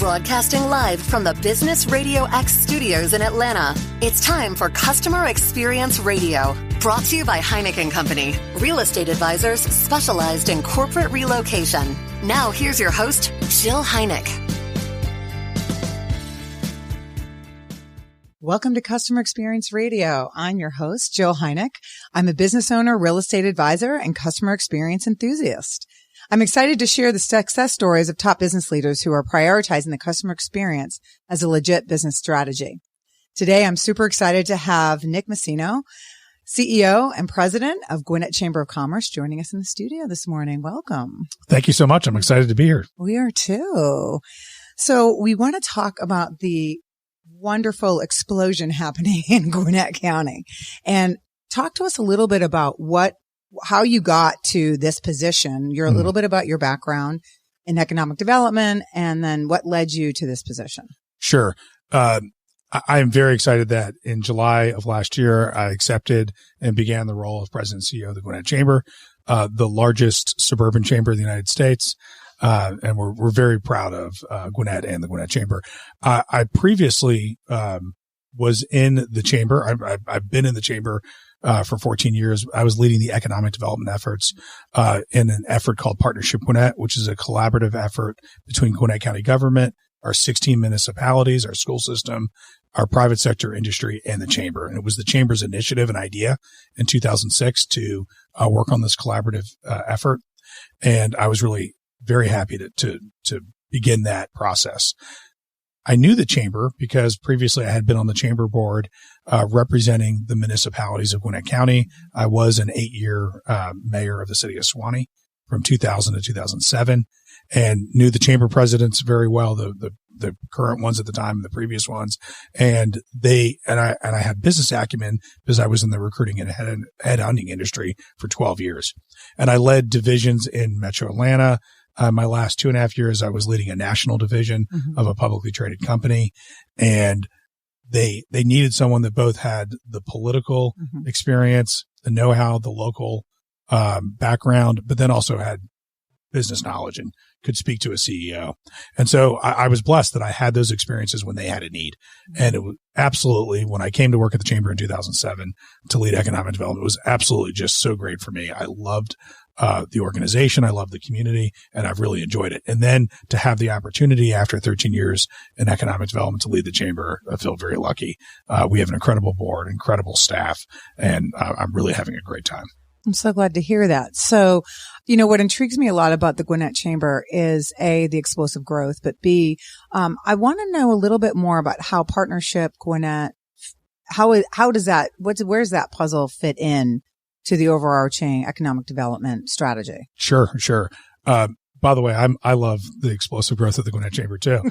Broadcasting live from the Business Radio X studios in Atlanta, it's time for Customer Experience Radio. Brought to you by Heineken Company, real estate advisors specialized in corporate relocation. Now here's your host, Jill Heineck. Welcome to Customer Experience Radio. I'm your host, Jill Heineck. I'm a business owner, real estate advisor, and customer experience enthusiast. I'm excited to share the success stories of top business leaders who are prioritizing the customer experience as a legit business strategy. Today, I'm super excited to have Nick Masino, CEO and President of Gwinnett Chamber of Commerce, joining us in the studio this morning. Welcome. Thank you so much. I'm excited to be here. We are too. So we want to talk about the wonderful explosion happening in Gwinnett County and talk to us a little bit about how you got to this position. You're a little bit about your background in economic development and then what led you to this position. Sure. I am very excited that in July of last year, I accepted and began the role of President and CEO of the Gwinnett Chamber, the largest suburban chamber in the United States. And we're very proud of Gwinnett and the Gwinnett Chamber. I previously was in the chamber. I've been in the chamber for 14 years. I was leading the economic development efforts in an effort called Partnership Gwinnett, which is a collaborative effort between Gwinnett County government, our 16 municipalities, our school system, our private sector industry, and the chamber. And it was the chamber's initiative and idea in 2006 to work on this collaborative effort. And I was really very happy to begin that process. I knew the chamber because previously I had been on the chamber board representing the municipalities of Gwinnett County. I was an 8-year mayor of the city of Suwanee from 2000 to 2007 and knew the chamber presidents very well, the current ones at the time, the previous ones. And I had business acumen because I was in the recruiting and headhunting industry for 12 years. And I led divisions in Metro Atlanta. My last 2.5 years, I was leading a national division of a publicly traded company, and they needed someone that both had the political experience, the know-how, the local background, but then also had business knowledge and could speak to a CEO. And so I was blessed that I had those experiences when they had a need. And it was absolutely, when I came to work at the chamber in 2007 to lead economic development, it was absolutely just so great for me. I loved the organization. I love the community, and I've really enjoyed it. And then to have the opportunity after 13 years in economic development to lead the chamber, I feel very lucky. We have an incredible board, incredible staff, and I'm really having a great time. I'm so glad to hear that. So, what intrigues me a lot about the Gwinnett Chamber is A, the explosive growth, but B, I want to know a little bit more about how Partnership Gwinnett, where's that puzzle fit in to the overarching economic development strategy? Sure. By the way, I love the explosive growth of the Gwinnett Chamber too.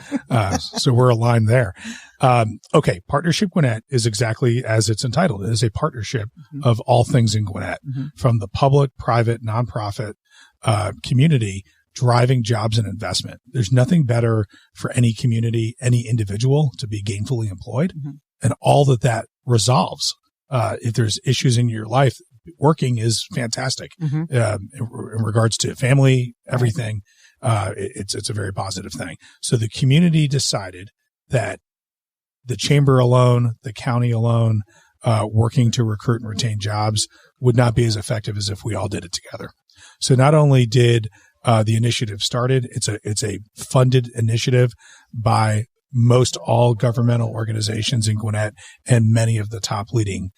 So we're aligned there. Okay. Partnership Gwinnett is exactly as it's entitled. It is a partnership of all things in Gwinnett, from the public, private, nonprofit, community, driving jobs and investment. There's nothing better for any community, any individual to be gainfully employed, and all that resolves. If there's issues in your life, working is fantastic. In regards to family, everything, it's a very positive thing. So the community decided that the chamber alone, the county alone, working to recruit and retain jobs would not be as effective as if we all did it together. So not only did the initiative started, it's a funded initiative by most all governmental organizations in Gwinnett and many of the top leading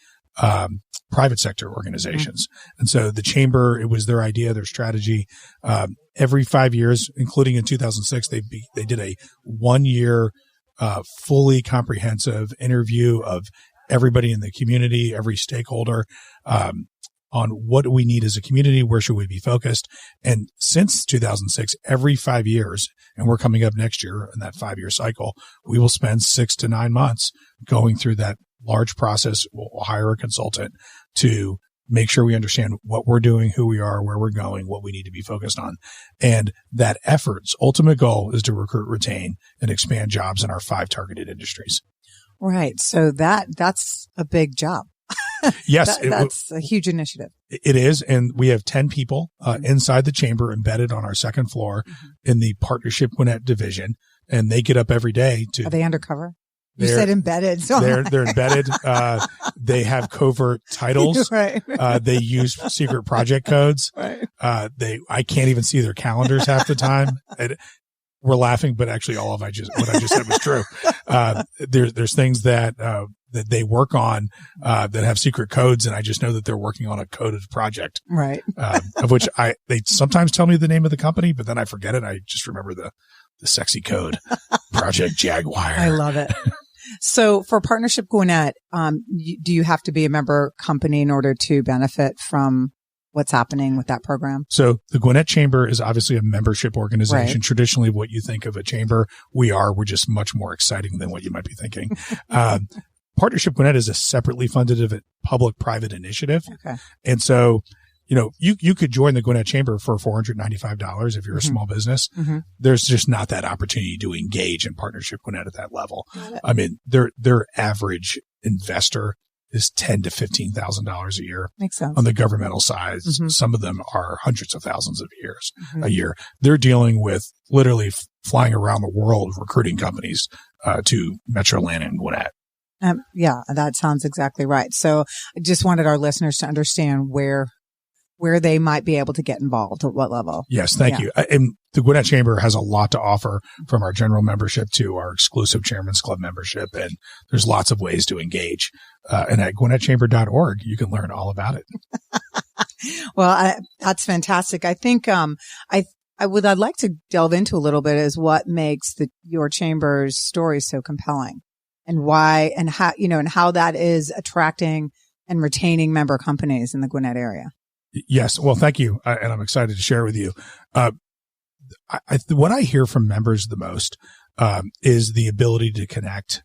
private sector organizations. And so the chamber, it was their idea, their strategy. Every 5 years, including in 2006, they did a 1-year fully comprehensive interview of everybody in the community, every stakeholder, on what do we need as a community, where should we be focused. And since 2006, every 5 years, and we're coming up next year in that 5-year cycle, we will spend 6 to 9 months going through that large process. We'll hire a consultant to make sure we understand what we're doing, who we are, where we're going, what we need to be focused on. And that effort's ultimate goal is to recruit, retain, and expand jobs in our 5 targeted industries. Right. So that's a big job. Yes. That's a huge initiative. It is. And we have 10 people inside the chamber embedded on our second floor in the Partnership Gwinnett division. And they get up every day to. Are they undercover? You said embedded. So they're embedded. They have covert titles. Right. They use secret project codes. Right. I can't even see their calendars half the time. We're laughing, but actually all of what I just said was true. There's things that they work on, that have secret codes. And I just know that they're working on a coded project. Right. Of which they sometimes tell me the name of the company, but then I forget it. I just remember the sexy code, Project Jaguar. I love it. So for Partnership Gwinnett, do you have to be a member company in order to benefit from what's happening with that program? So the Gwinnett Chamber is obviously a membership organization. Right. Traditionally, what you think of a chamber, we're just much more exciting than what you might be thinking. Partnership Gwinnett is a separately funded public-private initiative. Okay. And so, you could join the Gwinnett Chamber for $495 if you're a small business. Mm-hmm. There's just not that opportunity to engage in Partnership Gwinnett at that level. I mean, their average investor is $10,000 to $15,000 a year. Makes sense. On the governmental side. Mm-hmm. Some of them are hundreds of thousands of a year. They're dealing with literally flying around the world recruiting companies to Metro Atlanta and Gwinnett. Yeah, that sounds exactly right. So I just wanted our listeners to understand where they might be able to get involved, at what level. Yes, thank you. And the Gwinnett Chamber has a lot to offer, from our general membership to our exclusive Chairman's Club membership. And there's lots of ways to engage. And at gwinnettchamber.org, you can learn all about it. Well, that's fantastic. I think I'd like to delve into a little bit is what makes your chamber's story so compelling, and why, and how, and how that is attracting and retaining member companies in the Gwinnett area. Yes. Well, thank you. And I'm excited to share with you. What I hear from members the most, is the ability to connect,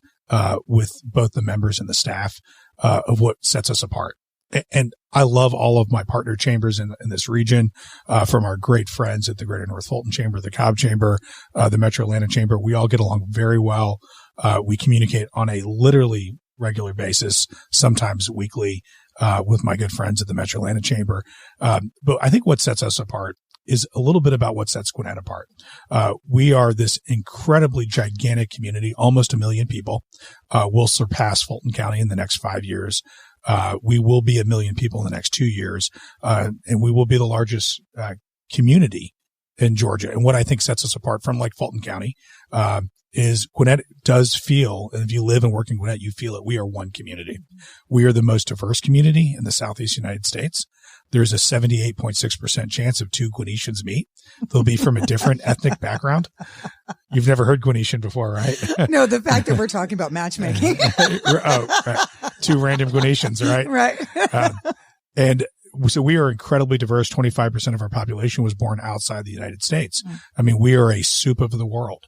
with both the members and the staff, of what sets us apart. And I love all of my partner chambers in this region, from our great friends at the Greater North Fulton Chamber, the Cobb Chamber, the Metro Atlanta Chamber. We all get along very well. We communicate on a literally regular basis, sometimes weekly, with my good friends at the Metro Atlanta Chamber. But I think what sets us apart is a little bit about what sets Gwinnett apart. We are this incredibly gigantic community, almost 1 million people. We'll surpass Fulton County in the next 5 years. We will be 1 million people in the next 2 years. And we will be the largest, community in Georgia. And what I think sets us apart from Fulton County, is Gwinnett does feel, and if you live and work in Gwinnett, you feel it. We are one community. We are the most diverse community in the Southeast United States. There's a 78.6% chance of 2 Gwinnetians meet. They'll be from a different ethnic background. You've never heard Gwinnetian before, right? No, the fact that we're talking about matchmaking. Oh, right. 2 random Gwinnetians, right? Right. And so we are incredibly diverse. 25% of our population was born outside the United States. I mean, we are a soup of the world.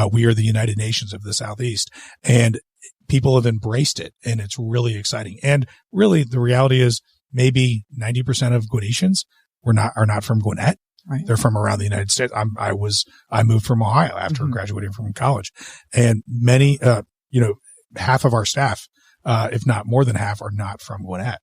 We are the United Nations of the Southeast, and people have embraced it, and it's really exciting. And really, the reality is maybe 90% of Gwinnetians are not from Gwinnett. Right. They're from around the United States. I moved from Ohio after graduating from college, and many, half of our staff, if not more than half, are not from Gwinnett.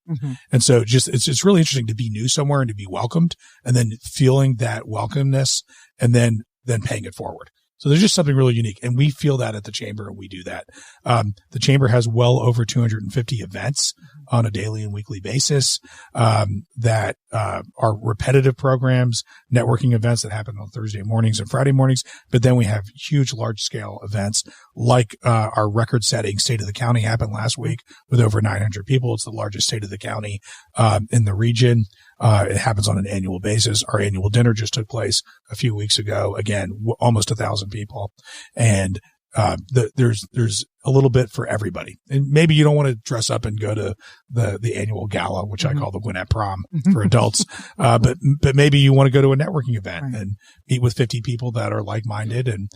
And so it's really interesting to be new somewhere and to be welcomed, and then feeling that welcomeness, and then paying it forward. So there's just something really unique. And we feel that at the chamber, and we do that. The chamber has well over 250 events on a daily and weekly basis, that are repetitive programs, networking events that happen on Thursday mornings and Friday mornings. But then we have huge, large scale events like, our record setting State of the County happened last week with over 900 people. It's the largest state of the county, in the region. It happens on an annual basis. Our annual dinner just took place a few weeks ago. Again, almost 1,000 people. And, there's a little bit for everybody. And maybe you don't want to dress up and go to the annual gala, which I call the Gwinnett prom for adults. But maybe you want to go to a networking event and meet with 50 people that are like-minded. And,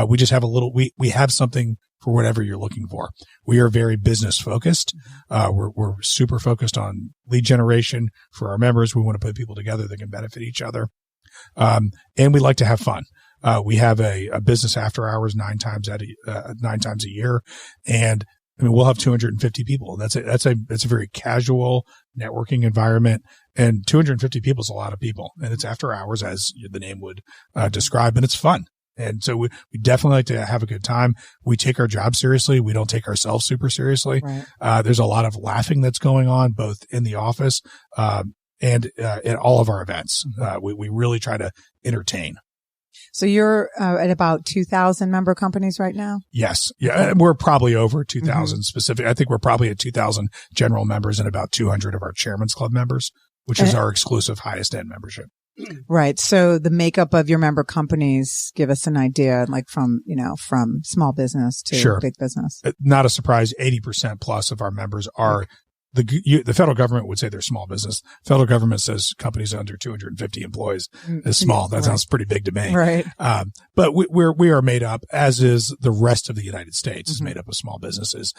we just have we have something for whatever you're looking for. We are very business focused. We're super focused on lead generation for our members. We want to put people together that can benefit each other. And we like to have fun. We have a business after hours 9 times a year. And I mean, we'll have 250 people. It's a very casual networking environment, and 250 people is a lot of people, and it's after hours, as the name would describe, and it's fun. And so we definitely like to have a good time. We take our job seriously. We don't take ourselves super seriously. Right. There's a lot of laughing that's going on both in the office, and at all of our events. We really try to entertain. So you're at about 2,000 member companies right now? Yes. Yeah. We're probably over 2,000 specific. I think we're probably at 2,000 general members and about 200 of our Chairman's Club members, which is our exclusive highest end membership. Right. So the makeup of your member companies, give us an idea, like from small business to big business. Not a surprise. 80% plus of our members are the federal government would say they're small business. Federal government says companies under 250 employees is small. That sounds pretty big to me. Right. But we are made up, as is the rest of the United States, is made up of small businesses.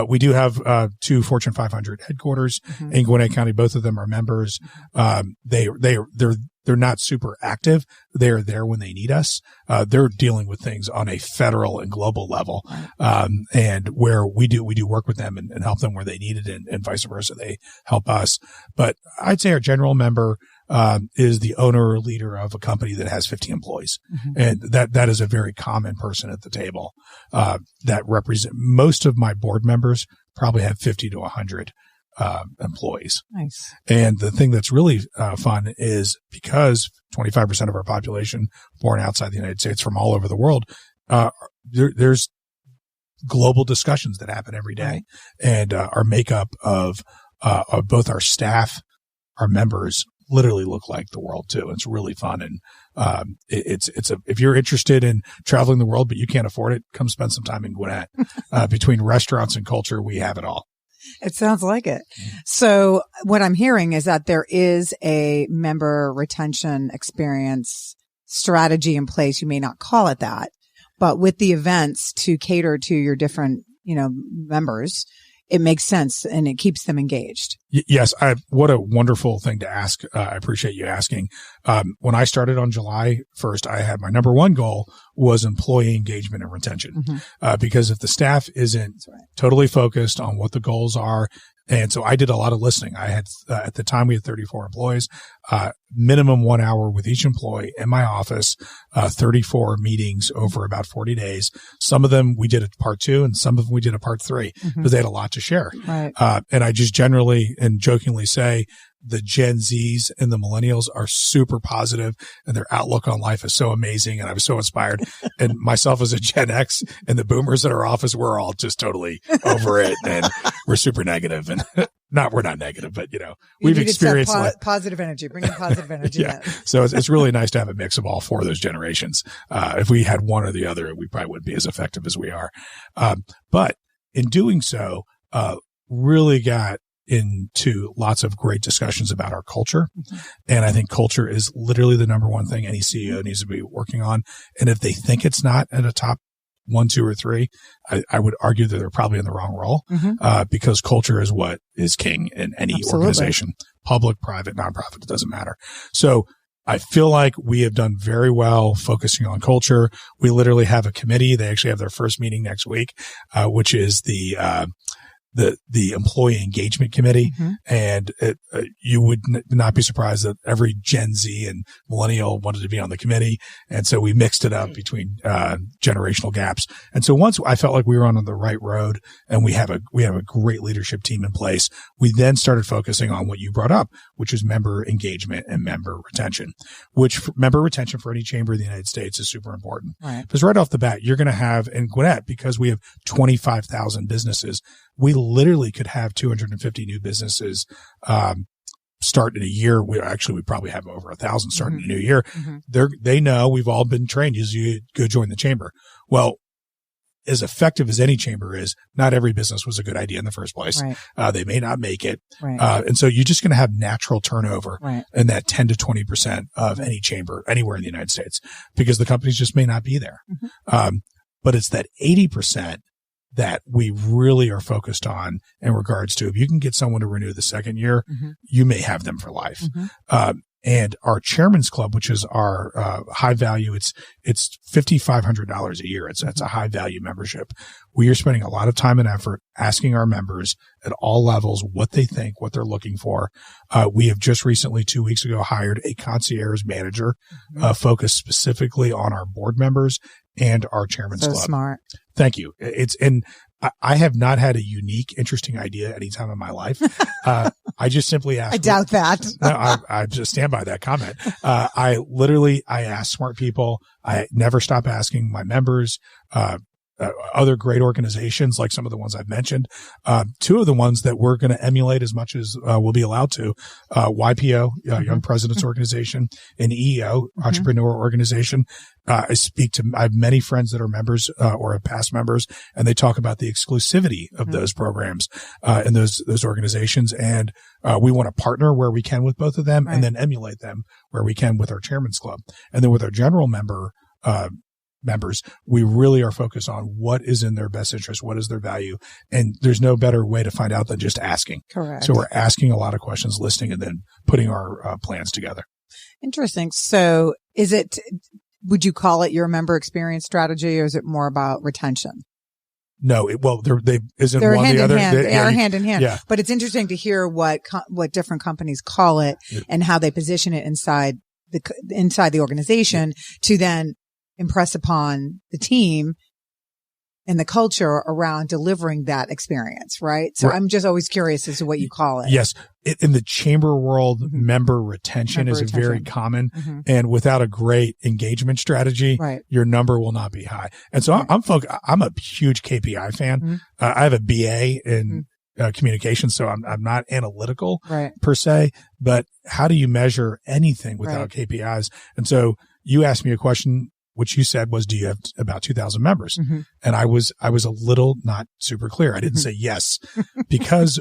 We do have 2 Fortune 500 headquarters in Gwinnett County. Both of them are members. They're not super active. They're there when they need us. They're dealing with things on a federal and global level. And where we do work with them and help them where they need it, and vice versa. They help us. But I'd say our general member, is the owner or leader of a company that has 50 employees. And that is a very common person at the table, that represent most of my board members probably have 50 to 100 employees. Nice. And the thing that's really fun is because 25% of our population born outside the United States from all over the world, there's global discussions that happen every day. Right. And our makeup of both our staff, our members literally look like the world too. It's really fun. And if you're interested in traveling the world but you can't afford it, come spend some time in Gwinnett. Between restaurants and culture, we have it all. It sounds like it. So what I'm hearing is that there is a member retention experience strategy in place. You may not call it that, but with the events to cater to your different, members, it makes sense and it keeps them engaged. Yes. What a wonderful thing to ask. I appreciate you asking. When I started on July 1st, I had my number one goal was employee engagement and retention. Because if the staff isn't totally focused on what the goals are, and so I did a lot of listening. I had, at the time we had 34 employees, minimum 1 hour with each employee in my office, 34 meetings over about 40 days. Some of them we did a part 2 and some of them we did a part 3 because they had a lot to share. Right. And I just generally and jokingly say the Gen Zs and the millennials are super positive and their outlook on life is so amazing. And I was so inspired. And myself as a Gen X and the boomers in our office, we're all just totally over it. And we're super negative and we're not negative, but we've experienced positive energy, bringing positive energy. Yeah. So it's really nice to have a mix of all 4 of those generations. If we had one or the other, we probably wouldn't be as effective as we are. But in doing so, really got into lots of great discussions about our culture. And I think culture is literally the number one thing any CEO needs to be working on. And if they think it's not at a top 1, 2, or 3, I would argue that they're probably in the wrong role, because culture is what is king in any organization, public, private, nonprofit, it doesn't matter. So I feel like we have done very well focusing on culture. We literally have a committee. They actually have their first meeting next week, which is the employee engagement committee. And you would not be surprised that every Gen Z and millennial wanted to be on the committee. And so we mixed it up between generational gaps. And so once I felt like we were on the right road and we have a great leadership team in place, we then started focusing on what you brought up, which is member engagement and member retention, member retention for any chamber in the United States is super important. Right. Because right off the bat, you're going to have in Gwinnett, because we have 25,000 businesses, we literally could have 250 new businesses start in a year. We probably have over 1,000 starting in a new year. They know we've all been trained. You go join the chamber. Well, as effective as any chamber is, not every business was a good idea in the first place. Right. They may not make it. Right. And so you're just going to have natural turnover in that 10 to 20% of any chamber anywhere in the United States because the companies just may not be there. But it's that 80% that we really are focused on in regards to if you can get someone to renew the second year, you may have them for life. And our Chairman's Club, which is our high value, it's $5,500 a year. It's a high value membership. We are spending a lot of time and effort asking our members at all levels what they think, what they're looking for. We have just recently, 2 weeks ago, hired a Concierge Manager focused specifically on our board members and our Chairman's Club. Smart. Thank you. I have not had a unique, interesting idea any time in my life. I just simply ask. I doubt that. No, I just stand by that comment. I ask smart people. I never stop asking my members, other great organizations like some of the ones I've mentioned. Two of the ones that we're going to emulate as much as we'll be allowed to, YPO, Young Presidents Organization, and EEO, Entrepreneur Organization. I have many friends that are members or have past members, and they talk about the exclusivity of those programs and those organizations. And we want to partner where we can with both of them, and then emulate them where we can with our Chairman's Club. And then with our general members, we really are focused on what is in their best interest, what is their value. And there's no better way to find out than just asking. Correct. So we're asking a lot of questions, listening, and then putting our plans together. Interesting. So would you call it your member experience strategy, or is it more about retention? No, they're hand in hand. They are hand in hand. Yeah. But it's interesting to hear what different companies call it and how they position it inside the organization to then impress upon the team and the culture around delivering that experience, right? So I'm just always curious as to what you call it. Yes. In the chamber world, member retention is very common. And without a great engagement strategy, your number will not be high. And so I'm a huge KPI fan. I have a BA in communication, so I'm not analytical per se, but how do you measure anything without KPIs? And so you asked me a question, which you said was, do you have about 2,000 members? And I was a little not super clear. I didn't say yes, because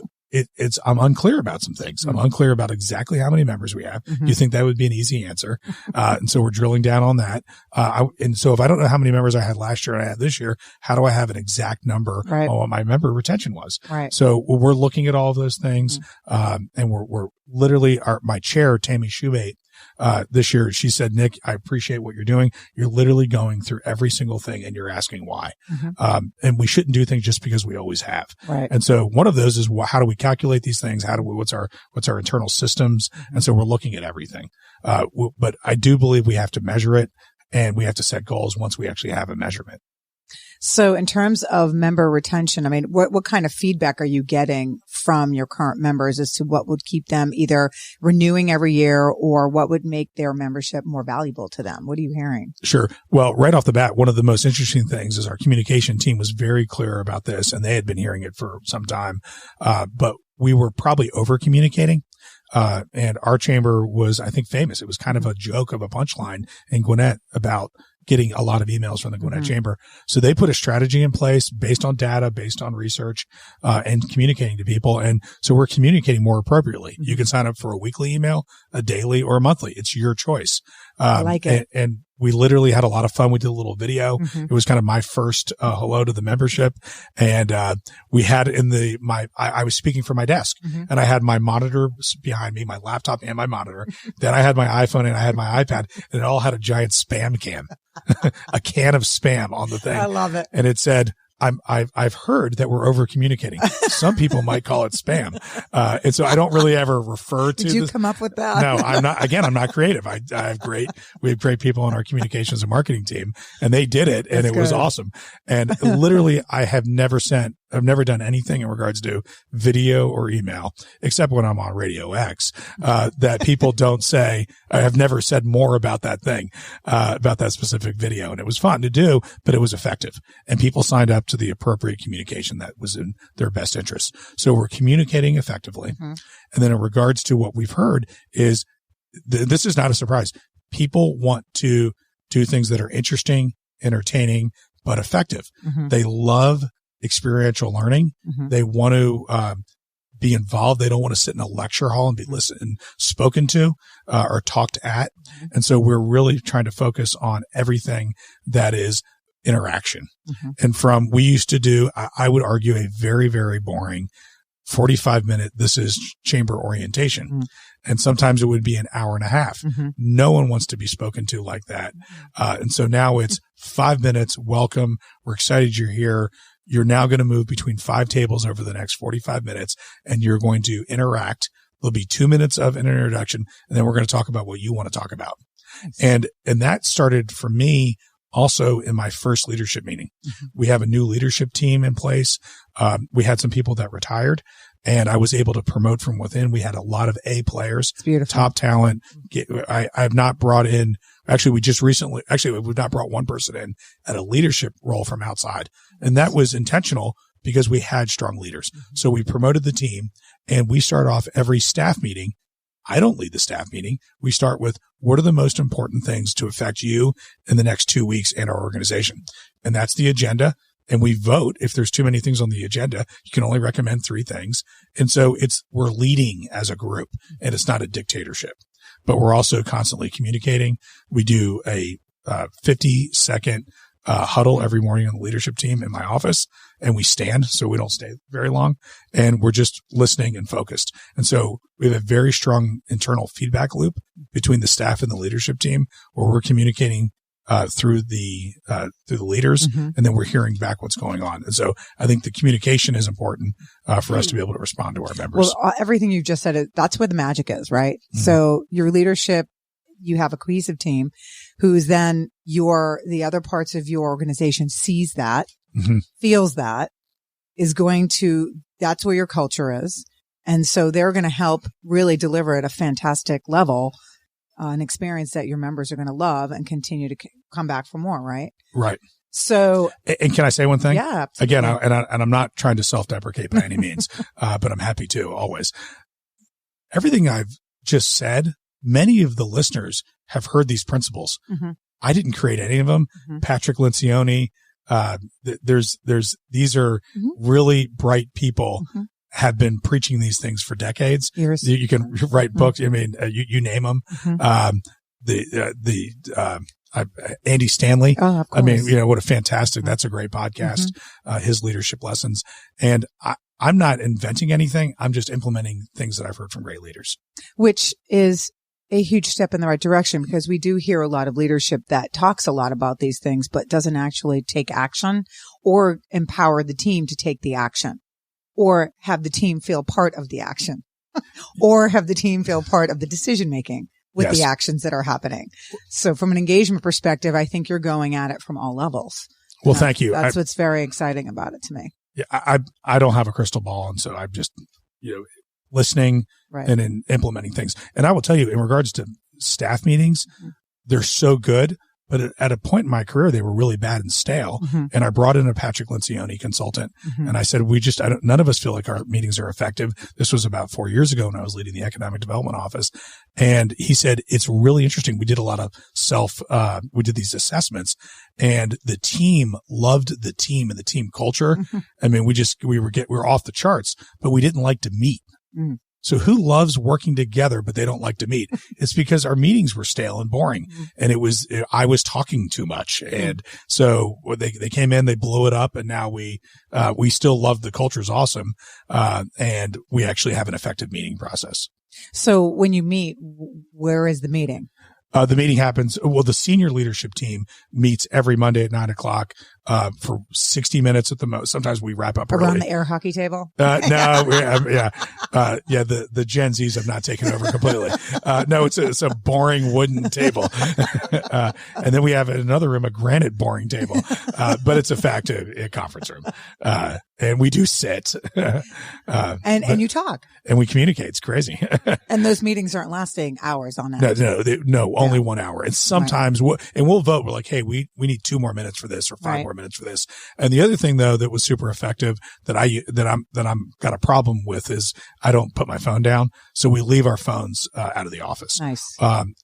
I'm unclear about some things. I'm unclear about exactly how many members we have. You think that would be an easy answer. And so we're drilling down on that. And so if I don't know how many members I had last year and I had this year, how do I have an exact number on what my member retention was? So we're looking at all of those things. And we're literally my chair, Tammy Shoebate, this year, she said, Nick, I appreciate what you're doing. You're literally going through every single thing and you're asking why. And we shouldn't do things just because we always have. And so one of those is, how do we calculate these things? What's our internal systems? And so we're looking at everything. But I do believe we have to measure it, and we have to set goals once we actually have a measurement. So in terms of member retention, I mean, what kind of feedback are you getting from your current members as to what would keep them either renewing every year, or what would make their membership more valuable to them? What are you hearing? Sure. Well, right off the bat, one of the most interesting things is our communication team was very clear about this, and they had been hearing it for some time. But we were probably over communicating. And our chamber was, I think, famous. It was kind of a joke of a punchline in Gwinnett about getting a lot of emails from the Gwinnett Chamber. So they put a strategy in place based on data, based on research, and communicating to people. And so we're communicating more appropriately. You can sign up for a weekly email, a daily, or a monthly. It's your choice. I like it. And we literally had a lot of fun. We did a little video. It was kind of my first hello to the membership. And we had I was speaking from my desk, and I had my monitor behind me, my laptop and my monitor. Then I had my iPhone and I had my iPad, and it all had a giant spam can, a can of spam on the thing. I love it. And it said, I've heard that we're over communicating. Some people might call it spam. And so I don't really ever refer to. Did you come up with that? No, I'm not. Again, I'm not creative. We have great people on our communications and marketing team, and they did it, and it was awesome. And literally, I've never done anything in regards to video or email, except when I'm on Radio X, that people don't say. I have never said more about that thing, about that specific video. And it was fun to do, but it was effective. And people signed up to the appropriate communication that was in their best interest. So we're communicating effectively. And then in regards to what we've heard is, this is not a surprise. People want to do things that are interesting, entertaining, but effective. They love experiential learning. They want to be involved. They don't want to sit in a lecture hall and be listened and spoken to or talked at. And so we're really trying to focus on everything that is interaction. And we used to do, I would argue, a very, very boring 45-minute, this is chamber orientation. And sometimes it would be an hour and a half. No one wants to be spoken to like that. And so now it's 5 minutes. Welcome. We're excited you're here. You're now going to move between 5 tables over the next 45 minutes, and you're going to interact. There'll be 2 minutes of an introduction, and then we're going to talk about what you want to talk about. And that started for me also in my first leadership meeting. We have a new leadership team in place. We had some people that retired, and I was able to promote from within. We had a lot of A players, top talent. I have not brought in, we've not brought one person in at a leadership role from outside. And that was intentional because we had strong leaders. So we promoted the team, and we start off every staff meeting. I don't lead the staff meeting. We start with, what are the most important things to affect you in the next 2 weeks and our organization? And that's the agenda. And we vote. If there's too many things on the agenda, you can only recommend 3 things. And so we're leading as a group, and it's not a dictatorship, but we're also constantly communicating. We do a 50-second huddle every morning on the leadership team in my office, and we stand so we don't stay very long, and we're just listening and focused. And so we have a very strong internal feedback loop between the staff and the leadership team, where we're communicating through the leaders, and then we're hearing back what's going on. And so I think the communication is important for us to be able to respond to our members. Well, everything you just said, that's where the magic is, right? So your leadership, you have a cohesive team who's then the other parts of your organization sees that, feels that, that's where your culture is. And so they're going to help really deliver at a fantastic level, an experience that your members are going to love and continue to come back for more, right? Right. So, and can I say one thing? Yeah, absolutely. Again, I'm not trying to self-deprecate by any means, but I'm happy to always. Everything I've just said, many of the listeners have heard these principles. I didn't create any of them. Patrick Lencioni, these are really bright people, have been preaching these things for decades. Years. You can write books. I mean, you name them. Andy Stanley. Oh, of course. I mean, what a fantastic, that's a great podcast, his leadership lessons. And I'm not inventing anything. I'm just implementing things that I've heard from great leaders. Which is a huge step in the right direction, because we do hear a lot of leadership that talks a lot about these things, but doesn't actually take action or empower the team to take the action, or have the team feel part of the action, or have the team feel part of the decision making with the actions that are happening. So from an engagement perspective, I think you're going at it from all levels. Well, thank you. That's what's very exciting about it to me. Yeah, I don't have a crystal ball, and so I'm just, listening and in implementing things. And I will tell you, in regards to staff meetings, they're so good, but at a point in my career, they were really bad and stale. And I brought in a Patrick Lencioni consultant, and I said, none of us feel like our meetings are effective. This was about 4 years ago when I was leading the economic development office. And he said, it's really interesting. We did a lot of we did these assessments, and the team loved the team and the team culture. I mean, we were off the charts, but we didn't like to meet. So who loves working together, but they don't like to meet? It's because our meetings were stale and boring, and I was talking too much. And so they came in, they blew it up, and now we still love the culture is awesome. And we actually have an effective meeting process. So when you meet, where is the meeting? The meeting happens. Well, the senior leadership team meets every Monday at 9:00 for 60 minutes at the most. Sometimes we wrap up early. Around the air hockey table? No, the Gen Zs have not taken over completely. No, it's a boring wooden table, and then we have in another room a granite boring table, but it's a conference room, and we do sit, and you talk and we communicate. It's crazy, and those meetings aren't lasting hours on end. No, only 1 hour. And sometimes we'll vote. We're like, hey, we need 2 more minutes for this, or 5 more minutes for this. And the other thing though that was super effective that I'm got a problem with is I don't put my phone down. So we leave our phones out of the office. Nice.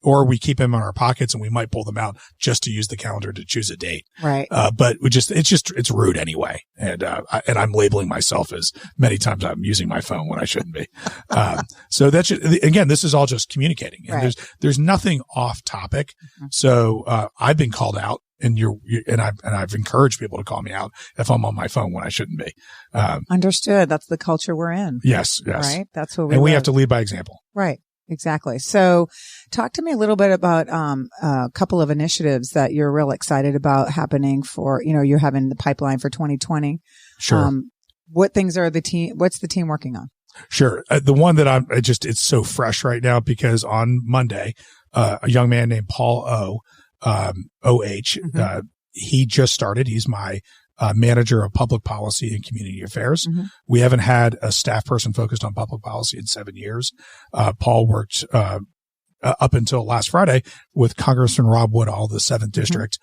Or we keep them in our pockets, and we might pull them out just to use the calendar to choose a date. Right. But it's rude anyway. And I'm labeling myself as many times I'm using my phone when I shouldn't be. So that's again, this is all just communicating, and there's nothing off topic. So, I've been called out And I've encouraged people to call me out if I'm on my phone when I shouldn't be. Understood. That's the culture we're in. Yes. Right. That's what and we have to lead by example. Right. Exactly. So talk to me a little bit about, a couple of initiatives that you're real excited about happening for, you're having the pipeline for 2020. Sure. What's the team working on? Sure. The one that it's so fresh right now because on Monday, a young man named Paul O.H., he just started. He's my manager of public policy and community affairs. Mm-hmm. We haven't had a staff person focused on public policy in 7 years. Paul worked up until last Friday with Congressman Rob Woodall, the 7th District.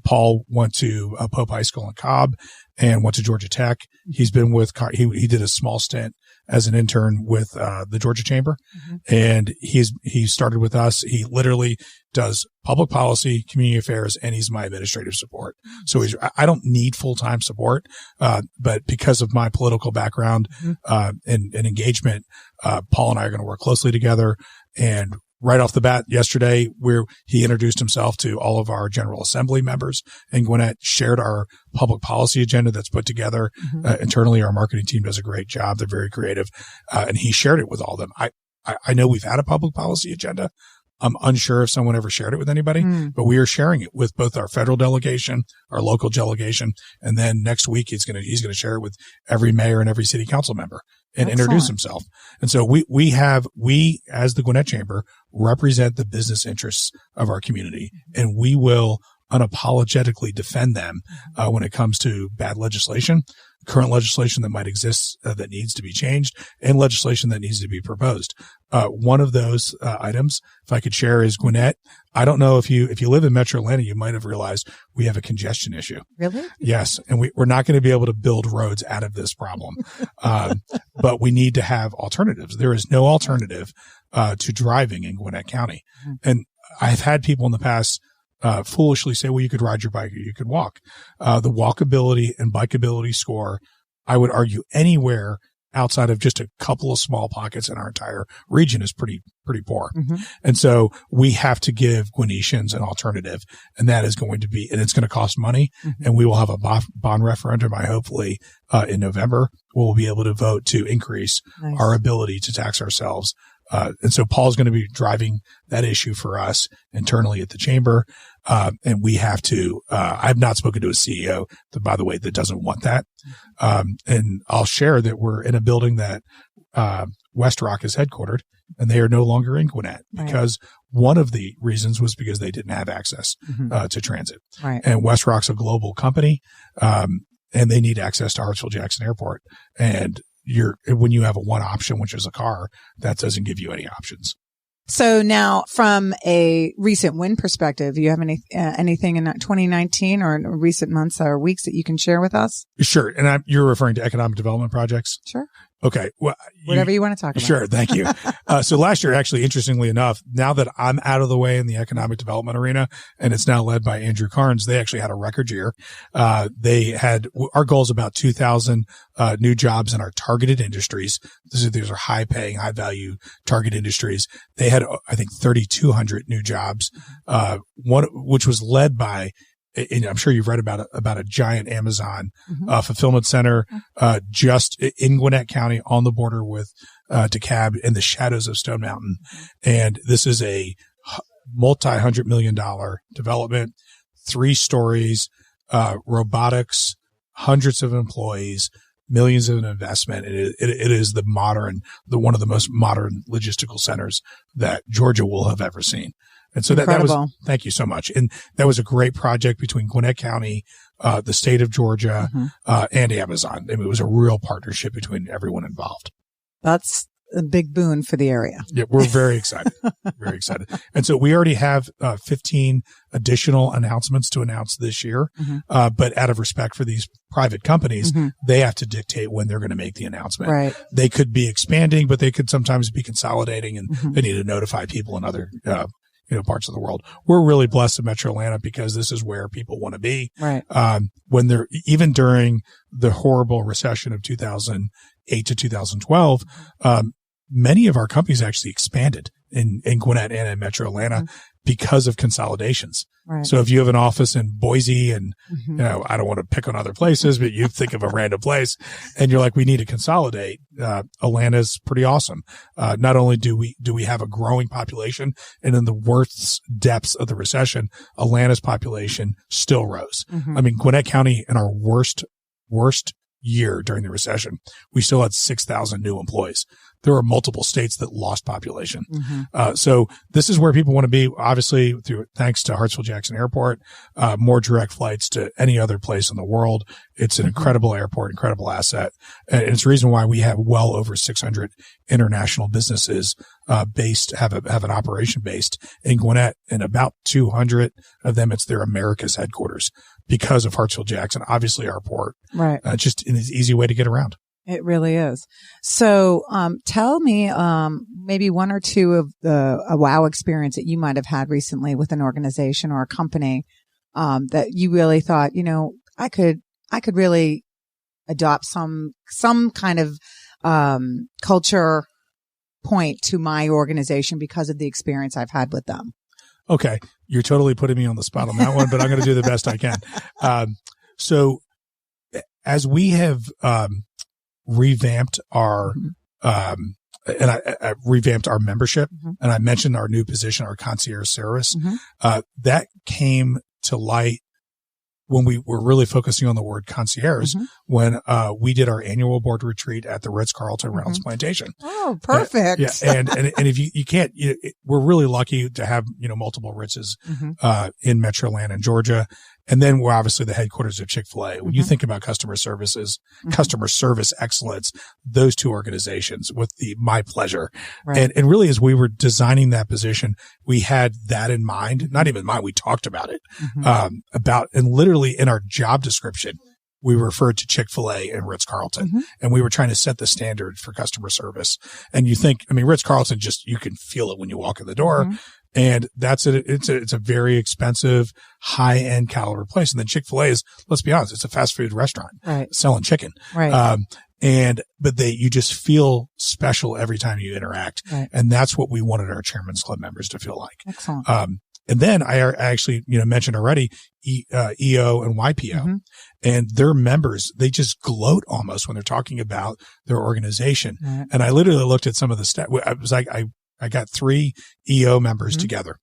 Paul went to Pope High School in Cobb and went to Georgia Tech. He's been with, he did a small stint as an intern with the Georgia Chamber. And he started with us. He literally does public policy, community affairs, and he's my administrative support. So I don't need full-time support, but because of my political background and engagement, Paul and I are going to work closely together. And right off the bat yesterday, he introduced himself to all of our General Assembly members in Gwinnett, shared our public policy agenda that's put together internally. Our marketing team does a great job. They're very creative. And he shared it with all of them. I know we've had a public policy agenda. I'm unsure if someone ever shared it with anybody, but we are sharing it with both our federal delegation, our local delegation, and then next week he's going to share it with every mayor and every city council member and introduce himself. And so we as the Gwinnett Chamber represent the business interests of our community, and we will unapologetically defend them when it comes to bad legislation, current legislation that might exist that needs to be changed, and legislation that needs to be proposed. One of those items, if I could share, is Gwinnett. I don't know if you live in Metro Atlanta, you might have realized we have a congestion issue. Really? Yes. And we're not going to be able to build roads out of this problem. But we need to have alternatives. There is no alternative to driving in Gwinnett County. And I've had people in the past foolishly say, well, you could ride your bike or you could walk. The walkability and bikeability score, I would argue anywhere outside of just a couple of small pockets in our entire region is pretty poor. And so we have to give Gwinnetians an alternative, and that is going to be, and it's going to cost money. And we will have a bond referendum, hopefully, in November. We'll be able to vote to increase our ability to tax ourselves. And so Paul's going to be driving that issue for us internally at the chamber. And we have to, I've not spoken to a CEO that, by the way, that doesn't want that. And I'll share that we're in a building that, West Rock is headquartered, and they are no longer in Gwinnett because one of the reasons was because they didn't have access, to transit. And West Rock's a global company. And they need access to Hartsfield-Jackson Airport. And when you have a one option, which is a car, that doesn't give you any options. So now from a recent win perspective, do you have anything in 2019 or in recent months or weeks that you can share with us? Sure. And you're referring to economic development projects? Sure. Okay. Well, whatever you want to talk about. Sure. Thank you. So last year, actually, interestingly enough, now that I'm out of the way in the economic development arena and it's now led by Andrew Carnes, they actually had a record year. Our goal is about 2,000 new jobs in our targeted industries. These are high paying, high value target industries. They had, I think, 3,200 new jobs, which was led by, and I'm sure you've read about a giant Amazon fulfillment center just in Gwinnett County on the border with DeKalb in the shadows of Stone Mountain. And this is a multi-$100 million development, 3 stories, robotics, hundreds of employees, millions of investment. It is one of the most modern logistical centers that Georgia will have ever seen. And so that was, thank you so much. And that was a great project between Gwinnett County, the state of Georgia, and Amazon. I mean, it was a real partnership between everyone involved. That's a big boon for the area. Yeah, we're very excited. Very excited. And so we already have 15 additional announcements to announce this year. But out of respect for these private companies, they have to dictate when they're going to make the announcement. Right. They could be expanding, but they could sometimes be consolidating, and they need to notify people in other parts of the world. We're really blessed in Metro Atlanta because this is where people want to be. Right. When they're, even during the horrible recession of 2008 to 2012, many of our companies actually expanded in Gwinnett and in Metro Atlanta because of consolidations. Right. So if you have an office in Boise and, I don't want to pick on other places, but you think of a random place and you're like, we need to consolidate. Atlanta's pretty awesome. Not only do we have a growing population, and in the worst depths of the recession, Atlanta's population still rose. I mean, Gwinnett County in our worst year during the recession, we still had 6,000 new employees. There are multiple states that lost population. So this is where people want to be, obviously, thanks to Hartsfield-Jackson Airport, more direct flights to any other place in the world. It's an incredible airport, incredible asset. And it's the reason why we have well over 600 international businesses have an operation based in Gwinnett, and about 200 of them, it's their Americas headquarters because of Hartsfield-Jackson, obviously our port. Right. Just an easy way to get around. It really is. So, tell me, maybe one or two of a wow experience that you might have had recently with an organization or a company, that you really thought, I could really adopt some kind of, culture point to my organization because of the experience I've had with them. Okay. You're totally putting me on the spot on that one, but I'm going to do the best I can. So as we have, revamped our, and I revamped our membership, and I mentioned our new position, our concierge service, that came to light when we were really focusing on the word concierge, when we did our annual board retreat at the Ritz-Carlton Reynolds Plantation. Oh, perfect. And if you can't, we're really lucky to have, multiple Ritzes, in Metro Atlanta and Georgia. And then we're obviously the headquarters of ChickfilA. When you think about customer service excellence, those two organizations with my pleasure. Right. And really, as we were designing that position, we had that in mind, not even mine. We talked about it, and literally in our job description, we referred to ChickfilA and Ritz-Carlton, and we were trying to set the standard for customer service. And you think, Ritz-Carlton, you can feel it when you walk in the door. And that's it. It's a very expensive, high end caliber place. And then ChickfilA is, let's be honest, it's a fast food restaurant, selling chicken. Right. But you just feel special every time you interact. Right. And that's what we wanted our Chairman's Club members to feel like. Excellent. And then I actually, mentioned already EO and YPO, and their members, they just gloat almost when they're talking about their organization. Right. And I literally looked at some of the stats. I was like, I got 3 EO members together,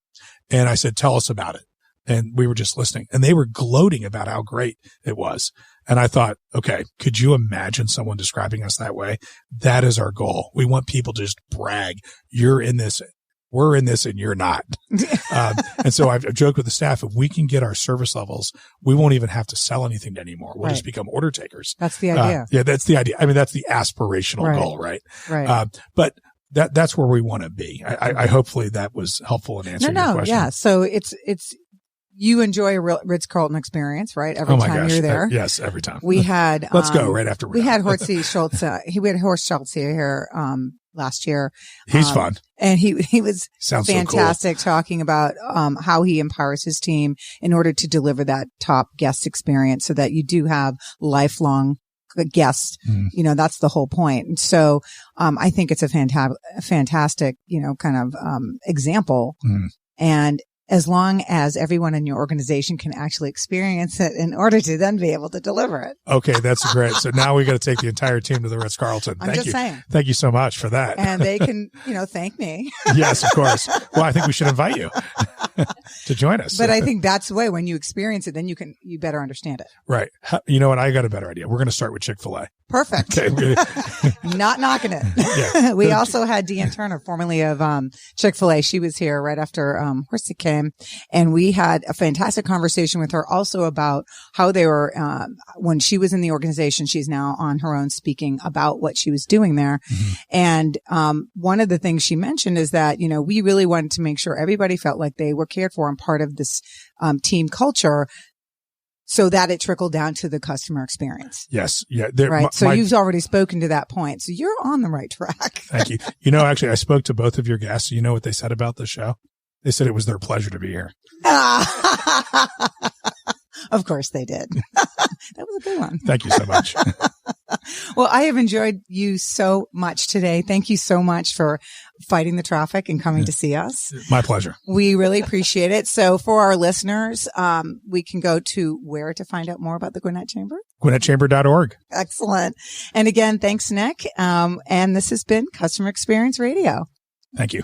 and I said, tell us about it. And we were just listening, and they were gloating about how great it was. And I thought, okay, could you imagine someone describing us that way? That is our goal. We want people to just brag. You're in this. We're in this and you're not. And so I've joked with the staff, if we can get our service levels, we won't even have to sell anything anymore. We'll just become order takers. That's the idea. That's the idea. That's the aspirational goal, right? Right. But that's where we want to be. I hopefully that was helpful in answering your question. Yeah. So it's, you enjoy a Ritz-Carlton experience, right? Every time you're there. Yes, every time. We had, let's go right after we had Horst Schultz, we had Horst Schultz here, last year. He's fun. And he was fantastic, so cool. Talking about, how he empowers his team in order to deliver that top guest experience so that you do have lifelong guests. That's the whole point. And so, I think it's a fantastic, kind of, example. And as long as everyone in your organization can actually experience it in order to then be able to deliver it. Okay, that's great. So now we got to take the entire team to the Ritz-Carlton. I'm saying. Thank you so much for that. And they can, thank me. Yes, of course. Well, I think we should invite you to join us. But I think that's the way when you experience it, then you better understand it. Right. You know what? I got a better idea. We're going to start with Chick-fil-A. Perfect. Okay. Not knocking it. Yeah. We also had Deanne Turner, formerly of Chick-fil-A. She was here right after Horsey came, and we had a fantastic conversation with her also about how they were, when she was in the organization, she's now on her own speaking about what she was doing there. And one of the things she mentioned is that, we really wanted to make sure everybody felt like they were cared for and part of this team culture, so that it trickled down to the customer experience. Yes. Yeah. Right. So you've already spoken to that point. So you're on the right track. Thank you. Actually, I spoke to both of your guests. You know what they said about the show? They said it was their pleasure to be here. Of course they did. That was a good one. Thank you so much. Well, I have enjoyed you so much today. Thank you so much for fighting the traffic and coming to see us. My pleasure. We really appreciate it. So for our listeners, we can go to where to find out more about the Gwinnett Chamber? GwinnettChamber.org. Excellent. And again, thanks, Nick. And this has been Customer Experience Radio. Thank you.